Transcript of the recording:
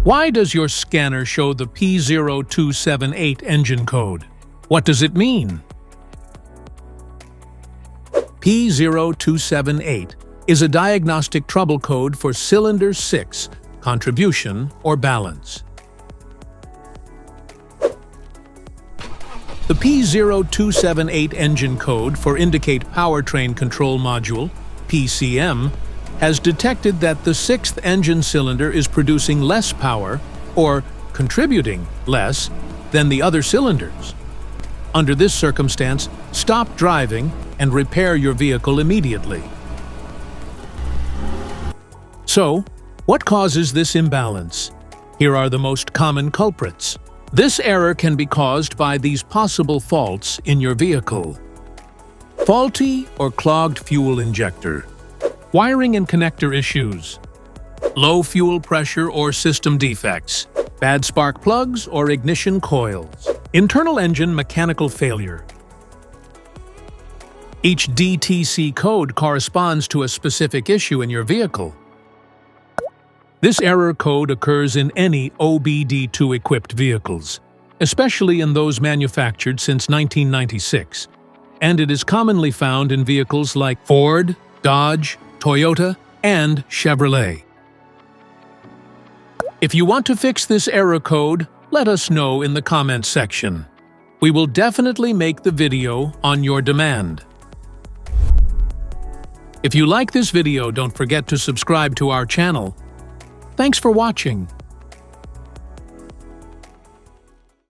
Why does your scanner show the P0278 engine code? What does it mean? P0278 is a diagnostic trouble code for cylinder 6, contribution or balance. The P0278 engine code for Indicate Powertrain Control Module, PCM, has detected that the 6th engine cylinder is producing less power, or contributing less, than the other cylinders. Under this circumstance, stop driving and repair your vehicle immediately. So, what causes this imbalance? Here are the most common culprits. This error can be caused by these possible faults in your vehicle. Faulty or clogged fuel injector. Wiring and connector issues. Low fuel pressure or system defects. Bad spark plugs or ignition coils. Internal engine mechanical failure. Each DTC code corresponds to a specific issue in your vehicle. This error code occurs in any OBD2-equipped vehicles, especially in those manufactured since 1996, and it is commonly found in vehicles like Ford, Dodge, Toyota, and Chevrolet. If you want to fix this error code, let us know in the comments section. We will definitely make the video on your demand. If you like this video, don't forget to subscribe to our channel. Thanks for watching.